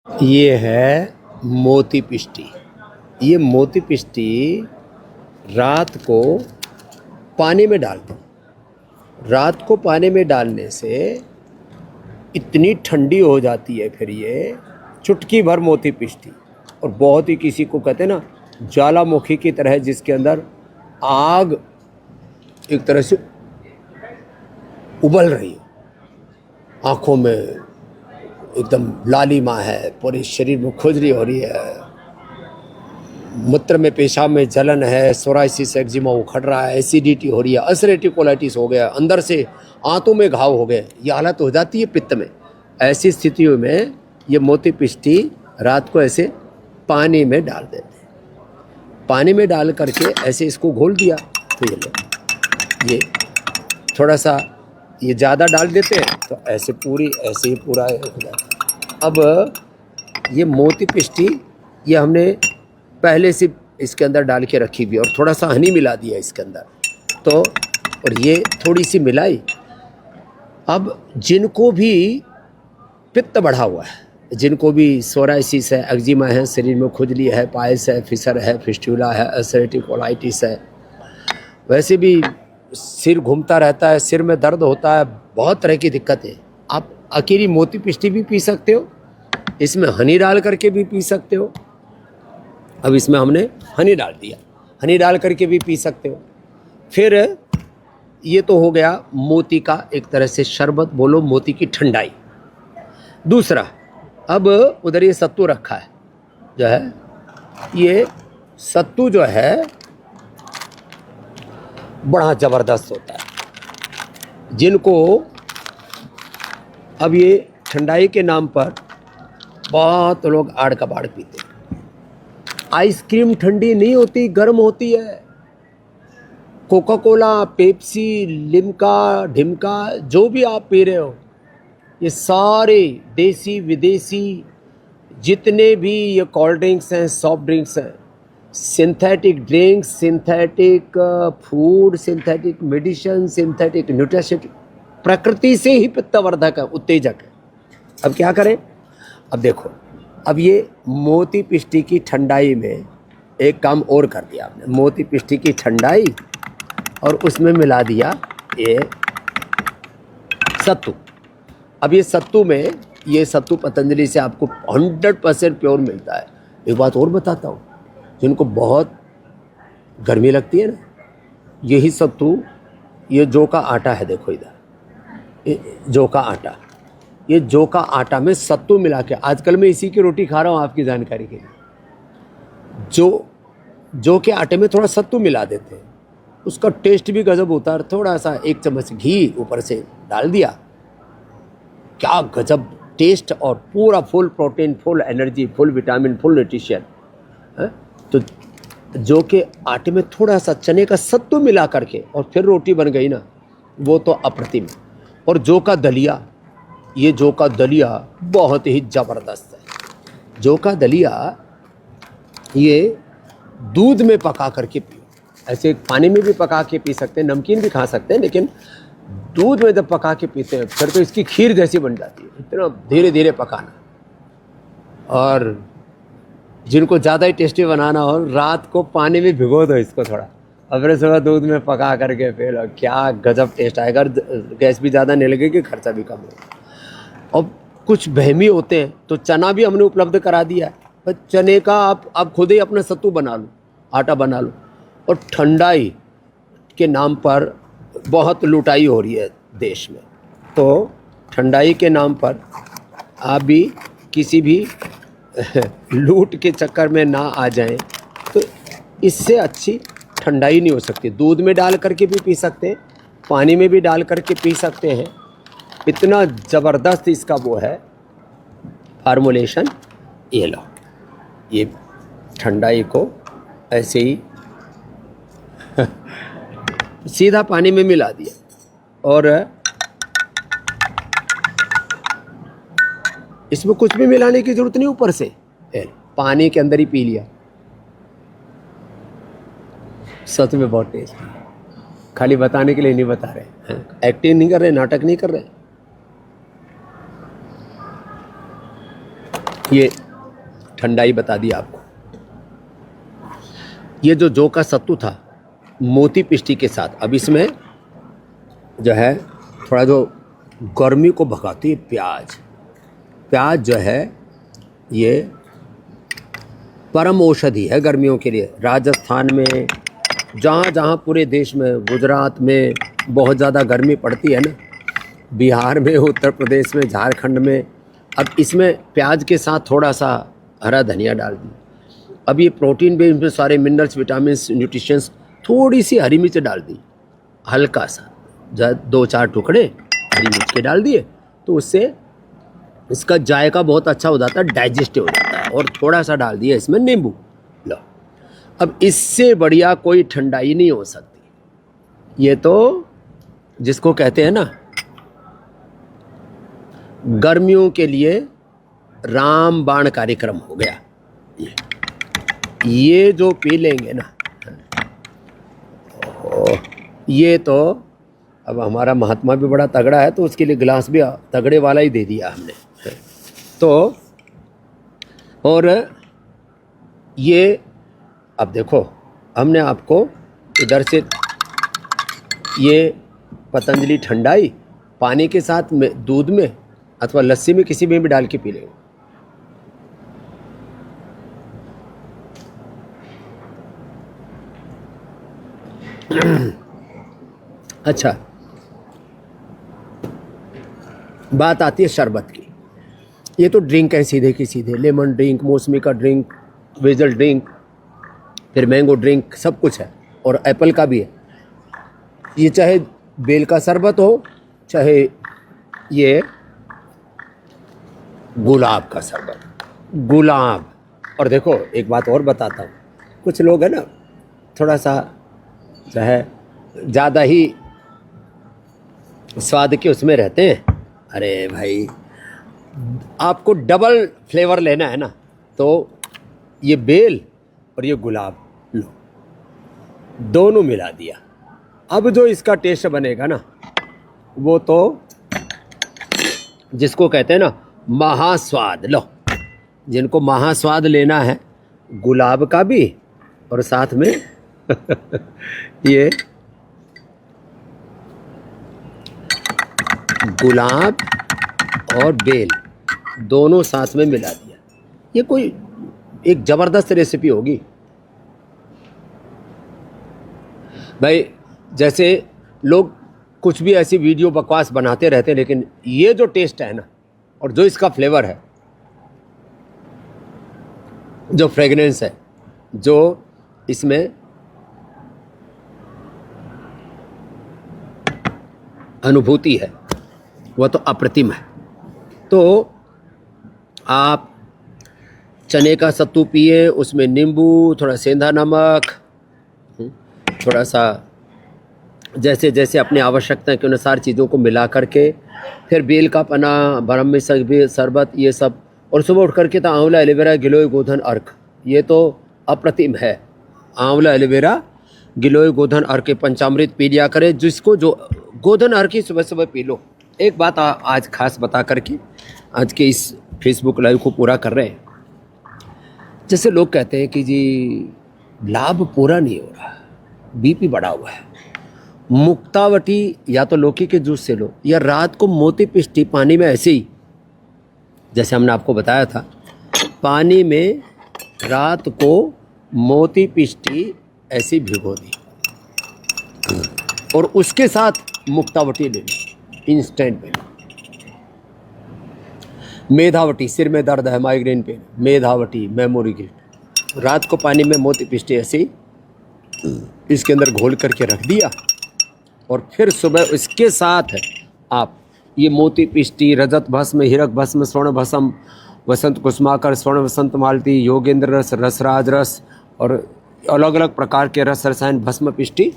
ये है मोती पिष्टी। ये मोती पिष्टी रात को पानी में डाल दो। रात को पानी में डालने से इतनी ठंडी हो जाती है, फिर ये चुटकी भर मोती पिष्टी, और बहुत ही, किसी को कहते हैं ना ज्वालामुखी की तरह, जिसके अंदर आग एक तरह से उबल रही है, आँखों में एकदम लालिमा है, पूरे शरीर में खुजली हो रही है, मूत्र में पेशाब में जलन है, सोराइसिस एक्जिमा उखड़ रहा है, एसिडिटी हो रही है, अल्सरेटिव कोलाइटिस हो गया, अंदर से आंतों में घाव हो गए, ये हालत हो जाती है पित्त में। ऐसी स्थितियों में ये मोती पिष्टी रात को ऐसे पानी में डाल देते हैं। पानी में डाल करके ऐसे इसको घोल दिया, तो ये लो, ये थोड़ा सा ये ज़्यादा डाल देते हैं तो ऐसे पूरी, ऐसे ही पूरा हो जाता है। अब ये मोती पिष्टी ये हमने पहले से इसके अंदर डाल के रखी हुई, और थोड़ा सा हनी मिला दिया इसके अंदर, तो और ये थोड़ी सी मिलाई। अब जिनको भी पित्त बढ़ा हुआ है, जिनको भी सोराइसिस है, एक्जिमा है, शरीर में खुजली है, पायस है, फिसर है, फिस्टुला है, अल्सरेटिव कोलाइटिस है, वैसे भी सिर घूमता रहता है, सिर में दर्द होता है, बहुत तरह की दिक्कतें, आप अकेली मोती पिष्टी भी पी सकते हो, इसमें हनी डाल करके भी पी सकते हो। अब इसमें हमने हनी डाल दिया, हनी डाल करके भी पी सकते हो। फिर ये तो हो गया मोती का एक तरह से शरबत, बोलो मोती की ठंडाई। दूसरा, अब उधर ये सत्तू रखा है, जो है ये सत्तू जो है बड़ा ज़बरदस्त होता है। जिनको अब ये ठंडाई के नाम पर बहुत लोग आड़ कबाड़ पीते हैं। आइसक्रीम ठंडी नहीं होती, गर्म होती है। कोका कोला, पेप्सी, लिम्का, ढिमका, जो भी आप पी रहे हो, ये सारे देसी विदेशी जितने भी ये कोल्ड ड्रिंक्स हैं, सॉफ्ट ड्रिंक्स हैं, synthetic drinks, synthetic food, synthetic medicine, synthetic nutrition, प्रकृति से ही पित्तवर्धक है, उत्तेजक है। अब क्या करें? अब देखो, अब ये मोती पिष्टी की ठंडाई में एक काम और कर दिया आपने, मोती पिष्टी की ठंडाई और उसमें मिला दिया ये सत्तू। अब ये सत्तू में, ये सत्तू पतंजलि से आपको 100% प्योर मिलता है। एक बात और बताता हूँ, जिनको बहुत गर्मी लगती है ना, यही सत्तू, ये जौ का आटा है, देखो इधर जौ का आटा, ये जौ का आटा में सत्तू मिला के, आजकल मैं इसी की रोटी खा रहा हूँ आपकी जानकारी के लिए। जौ के आटे में थोड़ा सत्तू मिला देते हैं, उसका टेस्ट भी गजब होता है। थोड़ा सा 1 चम्मच घी ऊपर से डाल दिया, क्या गजब टेस्ट, और पूरा full protein, full energy, full vitamin, full nutrition है। तो जौ के आटे में थोड़ा सा चने का सत्तू मिला करके और फिर रोटी बन गई ना, वो तो अप्रतिम। और जौ का दलिया, ये जौ का दलिया बहुत ही ज़बरदस्त है। जौ का दलिया ये दूध में पका करके पियो, ऐसे पानी में भी पका के पी सकते हैं, नमकीन भी खा सकते हैं, लेकिन दूध में जब पका के पीते हैं फिर तो इसकी खीर जैसी बन जाती है। इतना धीरे धीरे पकाना, और जिनको ज़्यादा ही टेस्टी बनाना हो, रात को पानी में भिगो दो इसको थोड़ा, और फिर सुबह दूध में पका करके पी लो, क्या गजब टेस्ट आएगा। गैस भी ज़्यादा नहीं लगेगी, खर्चा भी कम होगा। अब कुछ बहमी होते हैं तो चना भी हमने उपलब्ध करा दिया है, पर चने का आप खुद ही अपना सत्तू बना लो, आटा बना लो। और ठंडाई के नाम पर बहुत लुटाई हो रही है देश में, तो ठंडाई के नाम पर आप भी किसी भी लूट के चक्कर में ना आ जाएं, तो इससे अच्छी ठंडाई नहीं हो सकती। दूध में डाल करके भी पी सकते हैं, पानी में भी डाल करके पी सकते हैं। इतना ज़बरदस्त इसका वो है फार्मूलेशन। ये लो, ये ठंडाई को ऐसे ही सीधा पानी में मिला दिया, और इसमें कुछ भी मिलाने की जरूरत नहीं, ऊपर से पानी के अंदर ही पी लिया। सच में बहुत टेस्ट, खाली बताने के लिए नहीं बता रहे, एक्टिंग नहीं कर रहे, नाटक नहीं कर रहे। ये ठंडाई बता दी आपको। ये जो जौ का सत्तू था मोती पिष्टी के साथ, अब इसमें जो है थोड़ा जो गर्मी को भगाती है प्याज जो है ये परम औषधि है गर्मियों के लिए। राजस्थान में जहाँ जहाँ पूरे देश में, गुजरात में बहुत ज़्यादा गर्मी पड़ती है ना, बिहार में, उत्तर प्रदेश में, झारखंड में, अब इसमें प्याज के साथ थोड़ा सा हरा धनिया डाल दी। अब ये प्रोटीन भी, इसमें सारे मिनरल्स, विटामिन, न्यूट्रिशंस, थोड़ी सी हरी मिर्च डाल दी, हल्का सा 2-4 टुकड़े हरी मिर्च के डाल दिए, तो उससे इसका जायका बहुत अच्छा हो जाता है, डाइजेस्टिव हो जाता है। और थोड़ा सा डाल दिया इसमें नींबू। लो, अब इससे बढ़िया कोई ठंडाई नहीं हो सकती। ये तो जिसको कहते हैं ना गर्मियों के लिए रामबाण कार्यक्रम हो गया। ये जो पी लेंगे ना, ये तो अब हमारा महात्मा भी बड़ा तगड़ा है तो उसके लिए गिलास भी तगड़े वाला ही दे दिया हमने। तो और ये अब देखो, हमने आपको इधर से ये पतंजलि ठंडाई पानी के साथ में, दूध में अथवा लस्सी में, किसी में भी डाल के पी लेंगे। अच्छा, बात आती है शरबत की। ये तो ड्रिंक है सीधे की सीधे, लेमन ड्रिंक, मौसमी का ड्रिंक, वेजल ड्रिंक, फिर मैंगो ड्रिंक, सब कुछ है, और एप्पल का भी है। ये चाहे बेल का शरबत हो, चाहे ये गुलाब का शरबत, गुलाब। और देखो एक बात और बताता हूँ, कुछ लोग है ना थोड़ा सा जो है ज़्यादा ही स्वाद के उसमें रहते हैं। अरे भाई, आपको डबल फ्लेवर लेना है ना, तो ये बेल और ये गुलाब लो, दोनों मिला दिया। अब जो इसका टेस्ट बनेगा ना, वो तो जिसको कहते हैं ना महास्वाद। लो, जिनको महास्वाद लेना है, गुलाब का भी और साथ में ये गुलाब और बेल दोनों साथ में मिला दिया। ये कोई एक ज़बरदस्त रेसिपी होगी भाई। जैसे लोग कुछ भी ऐसी वीडियो बकवास बनाते रहते हैं, लेकिन ये जो टेस्ट है ना, और जो इसका फ्लेवर है, जो फ्रेगनेंस है, जो इसमें अनुभूति है, वह तो अप्रतिम है। तो आप चने का सत्तू पिए, उसमें नींबू, थोड़ा सेंधा नमक, थोड़ा सा जैसे जैसे अपनी आवश्यकता के अनुसार चीज़ों को मिला करके, फिर बेल का पना, ब्रह्मी शरबत, ये सब, और सुबह उठ करके तो आंवला, एलोवेरा, गिलोय, गोधन, अर्क, ये तो अप्रतिम है। आंवला, एलोवेरा, गिलोय, गोधन, अर्क के पंचामृत पी लिया करें। जिसको जो गोधन अर्क की सुबह सुबह पी लो। एक बात आज खास बता करके आज के इस फेसबुक लाइव को पूरा कर रहे हैं। जैसे लोग कहते हैं कि जी लाभ पूरा नहीं हो रहा, बीपी बढ़ा हुआ है, मुक्तावटी या तो लौकी के जूस से लो, या रात को मोती पिष्टी पानी में ऐसे ही, जैसे हमने आपको बताया था, पानी में रात को मोती पिष्टी ऐसी भिगो दी और उसके साथ मुक्तावटी ले लो, इंस्टेंट में। मेधावटी, सिर में दर्द है, माइग्रेन पेन, मेधावटी, मेमोरी गिल्ट, रात को पानी में मोती पिष्टी ऐसे ही इसके अंदर घोल करके रख दिया, और फिर सुबह इसके साथ आप ये मोती पिष्टी, रजत भस्म, हीरक भस्म, स्वर्ण भस्म, वसंत कुसुमाकर, स्वर्ण वसंत मालती, योगेंद्र रस, रसराज रस, और अलग अलग प्रकार के रस रसायन भस्म पिष्टी,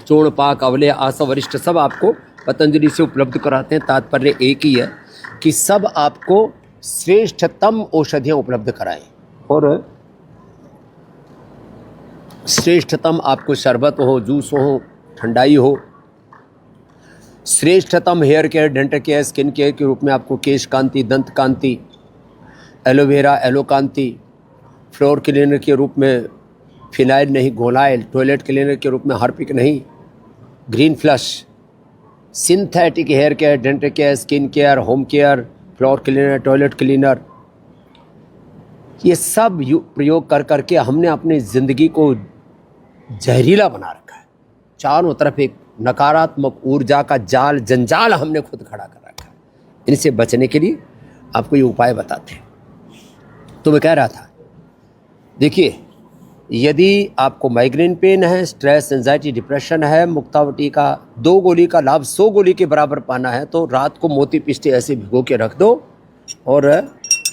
चूर्ण पाक, अवले, आसव, वरिष्ठ, सब आपको पतंजलि से उपलब्ध कराते हैं। तात्पर्य एक ही है कि सब आपको श्रेष्ठतम औषधियाँ उपलब्ध कराएं, और श्रेष्ठतम आपको शरबत हो, जूस हो, ठंडाई हो, श्रेष्ठतम hair care, dental care, skin care के रूप में आपको Kesh Kanti, Dant Kanti, aloe vera, Alokanti, floor cleaner के रूप में फिनाइल नहीं, घोलाइल, टॉयलेट क्लीनर के रूप में हार्पिक नहीं, green flush, synthetic hair care, dental care, skin care, home care, floor cleaner, toilet cleaner, ये सब प्रयोग कर करके हमने अपनी ज़िंदगी को जहरीला बना रखा है। चारों तरफ एक नकारात्मक ऊर्जा का जाल, जंजाल हमने खुद खड़ा कर रखा है। इनसे बचने के लिए आपको ये उपाय बताते हैं। तो मैं कह रहा था, देखिए, यदि आपको माइग्रेन पेन है, स्ट्रेस, एंजाइटी, डिप्रेशन है, मुक्तावटी का 2 गोली का लाभ 100 गोली के बराबर पाना है तो रात को मोती पिष्टी ऐसे भिगो के रख दो। और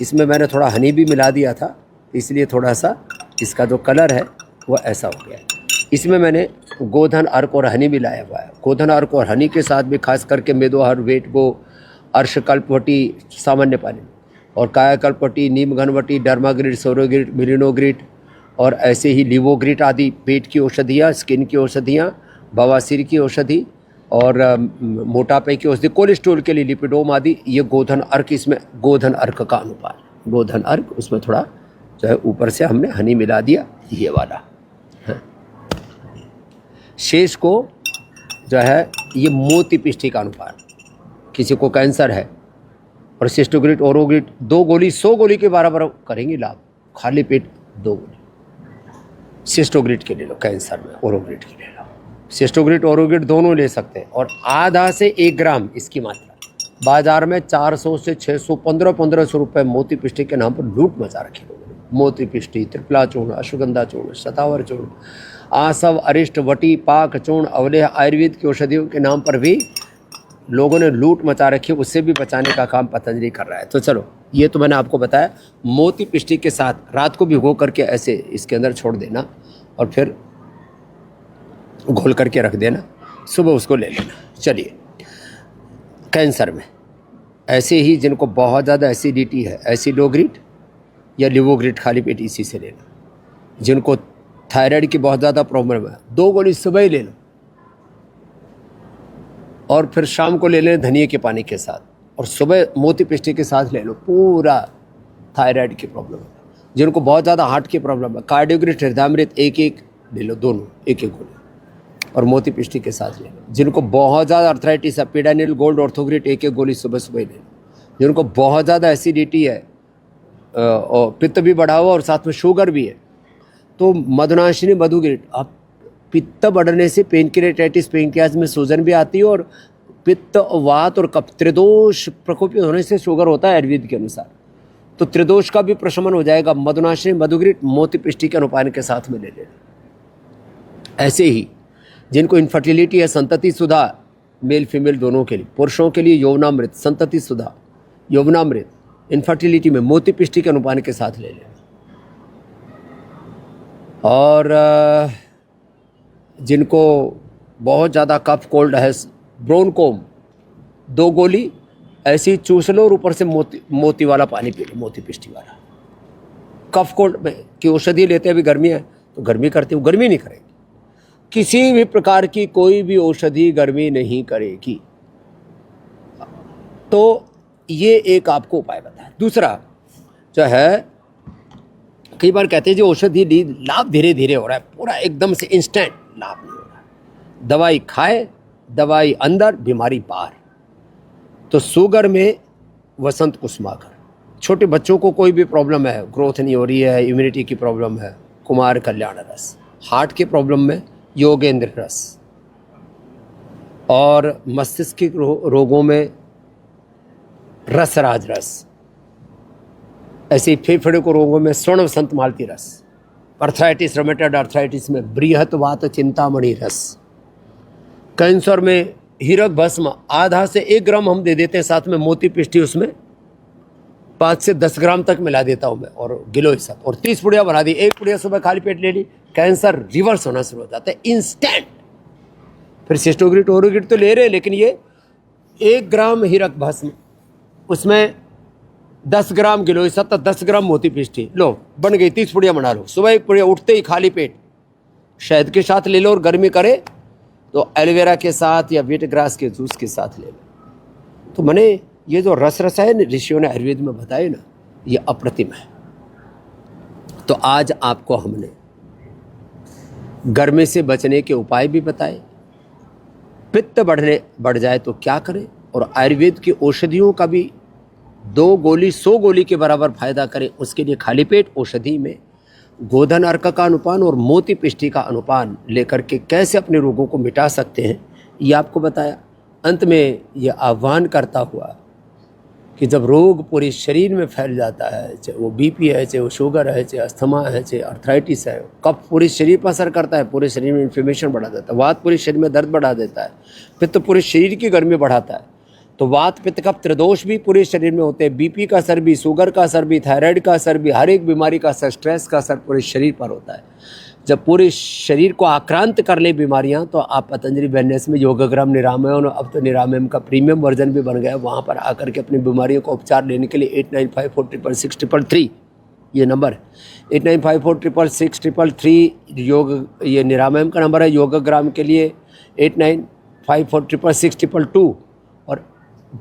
इसमें मैंने थोड़ा हनी भी मिला दिया था, इसलिए थोड़ा सा इसका जो कलर है वो ऐसा हो गया है। इसमें मैंने गोधन अर्क और हनी मिलाया हुआ है। गोधन अर्क और हनी के साथ भी खास करके मेदोहर, वेटगो, अर्शकल्पवटी सामान्य पानी, और कायाकल्पवटी, नीमघनवटी, डर्माग्रिट, सोरोग्रिट, मिलिनोग्रिट और ऐसे ही लिवोग्रिट आदि पेट की औषधियाँ, स्किन की औषधियाँ, बवासीर की औषधि और मोटापे की औषधि, कोलेस्ट्रॉल के लिए लिपिडोम आदि, ये गोधन अर्क, इसमें गोधन अर्क का अनुपात, गोधन अर्क, उसमें थोड़ा जो है ऊपर से हमने हनी मिला दिया, ये वाला है। शेष को जो है ये मोती पिष्टी का अनुपात, किसी को कैंसर है और सिस्टोग्रिट, ओरोग्रिट 2 गोली 100 गोली के बराबर करेंगे लाभ, खाली पेट 2 गोली। सिस्टोग्रिट के ले लो, कैंसर में ओरोग्रिट के ले लो, सिस्टोग्रिट, ओरोग्रिट दोनों ले सकते हैं। और आधा से 1 ग्राम इसकी मात्रा। बाजार में 400 से 600, 1500 रुपये मोती पिष्टी के नाम पर लूट मचा रखी लोगों ने। मोती पिष्टी, त्रिफला चूर्ण, अश्वगंधा चूर्ण, शतावर चूर्ण, आसव, अरिष्ट, वटी, पाक चूर्ण, अवलेह, आयुर्वेद की औषधियों के नाम पर भी लोगों ने लूट मचा रखी, उससे भी बचाने का काम पतंजलि कर रहा है। तो चलो, ये तो मैंने आपको बताया। मोती पिष्टी के साथ रात को भिगो करके ऐसे इसके अंदर छोड़ देना और फिर घोल करके रख देना, सुबह उसको ले लेना। चलिए, कैंसर में ऐसे ही जिनको बहुत ज़्यादा एसिडिटी है, एसिडोग्रिट या लिवोग्रिट खाली पेट इसी से लेना। जिनको थायराइड की बहुत ज़्यादा प्रॉब्लम है, 2 गोली सुबह ही ले लो और फिर शाम को ले लें धनिए के पानी के साथ, और सुबह मोती पिष्टी के साथ ले लो। पूरा थायराइड की प्रॉब्लम है। जिनको बहुत ज़्यादा हार्ट की प्रॉब्लम है, कार्डियोग्रिट, हृदयामृत 1-1 ले लो, दोनों 1-1 गोली, और मोती पिष्टी के साथ ले लो। जिनको बहुत ज़्यादा अर्थराइटिस है, पीडानिल गोल्ड, ऑर्थोग्रिट 1-1 गोली सुबह सुबह ले लो। जिनको बहुत ज़्यादा एसिडिटी है और पित्त भी बढ़ा हुआ और साथ में शुगर भी है, तो मधुनाशिनी, मधुग्रिट। अब पित्त बढ़ने से पेनक्रियाटाइटिस, पेनक्रियाज में सूजन भी आती है, और पित्त, वात और कफ त्रिदोष प्रकोपित होने से शुगर होता है आयुर्वेद के अनुसार, तो त्रिदोष का भी प्रशमन हो जाएगा। मधुनाशिनी, मधुग्रिट मोती पिष्टी के अनुपान के साथ में ले लेना। ऐसे ही जिनको इनफर्टिलिटी है, संतति सुधा, मेल फीमेल दोनों के लिए, पुरुषों के लिए यौवनामृत, संतति सुधा, यौवनामृत, इनफर्टिलिटी में मोती पिष्टी के अनुपान के साथ ले लेना। और जिनको बहुत ज़्यादा कफ कोल्ड है, ब्रोनकोम 2 गोली ऐसी चूस लो और ऊपर से मोती वाला पानी पी लो, मोती पिष्टी वाला। कफ कोल्ड में की औषधि लेते हैं, अभी गर्मी है तो गर्मी करती हूँ, गर्मी नहीं करेगी। किसी भी प्रकार की कोई भी औषधि गर्मी नहीं करेगी। तो ये एक आपको उपाय बताया। दूसरा जो है, कई बार कहते हैं जो औषधि ली, लाभ धीरे धीरे हो रहा है, पूरा एकदम से इंस्टेंट लाभ नहीं हो रहा है। दवाई खाए, दवाई अंदर, बीमारी बाहर। तो शुगर में वसंत कुसुमाकर, छोटे बच्चों को कोई भी प्रॉब्लम है, ग्रोथ नहीं हो रही है, इम्यूनिटी की प्रॉब्लम है, कुमार कल्याण रस। हार्ट के प्रॉब्लम में योगेंद्र रस, और मस्तिष्क के रोगों में रसराज रस। ऐसे ही फेफड़े को रोगों में स्वर्ण वसंत मालती रस। अर्थराइटिस, रोमेटॉइड अर्थराइटिस में बृहत्वात चिंतामणि रस। कैंसर में हीरक भस्म आधा से 1 ग्राम हम दे देते हैं, साथ में मोती पिष्टी उसमें 5 से 10 ग्राम तक मिला देता हूं मैं, और गिलोय सब, और 30 पुड़िया बना दी। 1 पुड़िया सुबह खाली पेट ले ली, कैंसर रिवर्स होना शुरू हो जाता है इंस्टेंट। फिर सिस्टोग्रिट, ओरोग्रिट तो ले रहे हैं, लेकिन ये 1 ग्राम हीरक भस्म, उसमें 10 ग्राम गिलोय सब, 10 ग्राम मोती पिष्टी, लो बन गई 30 पुड़िया बना लो। सुबह 1 पुड़िया उठते ही खाली पेट शहद के साथ ले लो, और गर्मी करे तो एलोवेरा के साथ या व्हीट ग्रास के जूस के साथ ले लो। तो मैंने ये जो रस है ऋषियों ने आयुर्वेद में बताए ना, ये अप्रतिम है। तो आज आपको हमने गर्मी से बचने के उपाय भी बताए, पित्त बढ़ जाए तो क्या करें, और आयुर्वेद की औषधियों का भी 2 गोली 100 गोली के बराबर फायदा करें, उसके लिए खाली पेट औषधि में गोधन अर्क का अनुपान और मोती पिष्टी का अनुपान लेकर के कैसे अपने रोगों को मिटा सकते हैं, ये आपको बताया। अंत में ये आह्वान करता हुआ कि जब रोग पूरे शरीर में फैल जाता है, चाहे वो बीपी है, चाहे वो शुगर है, चाहे अस्थमा है, चाहे अर्थराइटिस है, कफ पूरे शरीर पर असर करता है, पूरे शरीर में इन्फ्लेमेशन बढ़ा देता है, वात पूरे शरीर में दर्द बढ़ा देता है, पित्त पूरे शरीर की गर्मी बढ़ाता है। तो वात पित्त कफ त्रिदोष भी पूरे शरीर में होते हैं, बीपी का असर भी, शुगर का असर भी, थायराइड का असर भी, हर एक बीमारी का असर, स्ट्रेस का असर पूरे शरीर पर होता है। जब पूरे शरीर को आक्रांत कर ले बीमारियां, तो आप पतंजलि वेलनेस में योगग्राम निरामयम, अब तो निरामयम का प्रीमियम वर्जन भी बन गया, वहाँ पर आकर के अपनी बीमारियों का उपचार लेने के लिए 8954666333 ये नंबर है, 8954666333 योग, ये निरामयम का नंबर है। योगग्राम के लिए 8954666222 और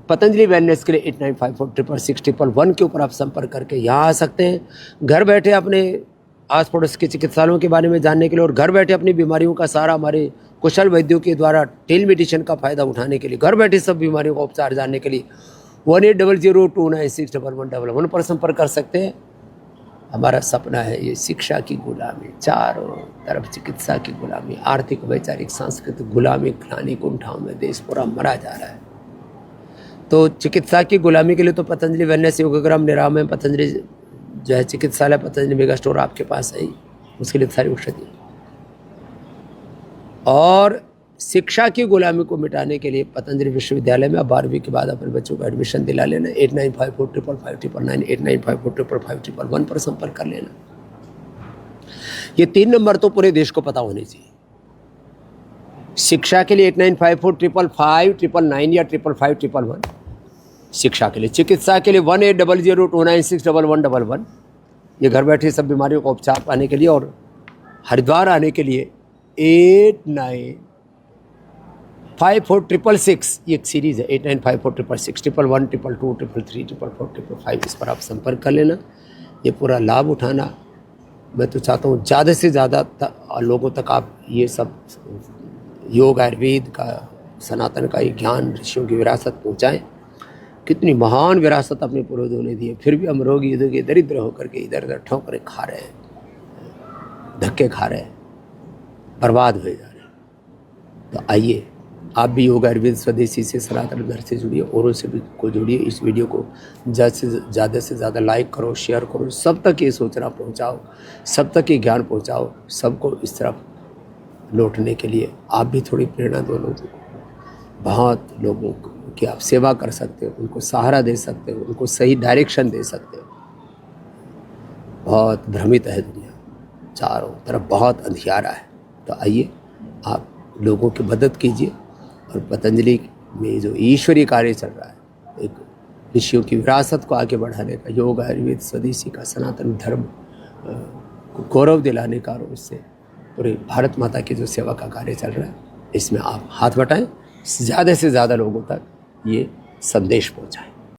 पतंजलि वेलनेस के लिए 89546661 के ऊपर आप संपर्क करके यहाँ आ सकते हैं। घर बैठे अपने आस पड़ोस के चिकित्सालयों के बारे में जानने के लिए और घर बैठे अपनी बीमारियों का सारा हमारे कुशल वैद्यों के द्वारा टेली मेडिसिन का फ़ायदा उठाने के लिए, घर बैठे सब बीमारियों का उपचार जानने के लिए 1800296111 पर संपर्क कर सकते हैं। हमारा सपना है ये शिक्षा की गुलामी, चारों तरफ चिकित्सा की गुलामी, आर्थिक वैचारिक सांस्कृतिक गुलामी, खिलानी कुंठाओं में देश पूरा मरा जा रहा है। तो चिकित्सा की गुलामी के लिए तो पतंजलि वेलनेस, योगग्राम निरामयम, पतंजलि जो है चिकित्सालय, पतंजलि मेगा स्टोर आपके पास है ही, उसके लिए सारी औषधि। और शिक्षा की गुलामी को मिटाने के लिए पतंजलि विश्वविद्यालय में अब 12वीं के बाद अपने बच्चों को एडमिशन दिला लेना। 8954555599 8954555511 पर संपर्क कर लेना। ये 3 नंबर तो पूरे देश को पता होने चाहिए। शिक्षा के लिए 8954555599 या 555511 शिक्षा के लिए। चिकित्सा के लिए 180029611111 ये घर बैठे सब बीमारियों का उपचार पाने के लिए। और हरिद्वार आने के लिए 895466 ये एक सीरीज़ है, 895466111122233445 इस पर आप संपर्क कर लेना। ये पूरा लाभ उठाना मैं तो चाहता हूँ ज़्यादा से ज़्यादा लोगों तक आप ये सब योग, आयुर्वेद का, सनातन का ये ज्ञान, ऋषियों की विरासत पहुँचाएँ। कितनी महान विरासत अपने पूर्वजों ने दी है, फिर भी हम रोगी के दरिद्र होकर के इधर उधर ठोकरें खा रहे हैं, धक्के खा रहे हैं, बर्बाद हुए जा रहे हैं। तो आइए आप भी योग, आयुर्वेद, स्वदेशी से, सनातन धर्म से जुड़िए, औरों से भी को जुड़िए। इस वीडियो को ज़्यादा से ज़्यादा लाइक करो, शेयर करो, सब तक ये सूचना पहुँचाओ, सब तक ये ज्ञान पहुँचाओ, सबको इस तरफ लौटने के लिए आप भी थोड़ी प्रेरणा दो लोगों को। बहुत लोगों की आप सेवा कर सकते हो, उनको सहारा दे सकते हो, उनको सही डायरेक्शन दे सकते हो। बहुत भ्रमित है दुनिया, चारों तरफ बहुत अंधियारा है। तो आइए आप लोगों की मदद कीजिए। और पतंजलि में जो ईश्वरीय कार्य चल रहा है, एक ऋषियों की विरासत को आगे बढ़ाने का, योग, आयुर्वेद, स्वदेशी का, सनातन धर्म को गौरव दिलाने का, और उससे पूरे भारत माता की जो सेवा का कार्य चल रहा है, इसमें आप हाथ बटाएं, ज़्यादा से ज़्यादा लोगों तक ये संदेश पहुंचाएं।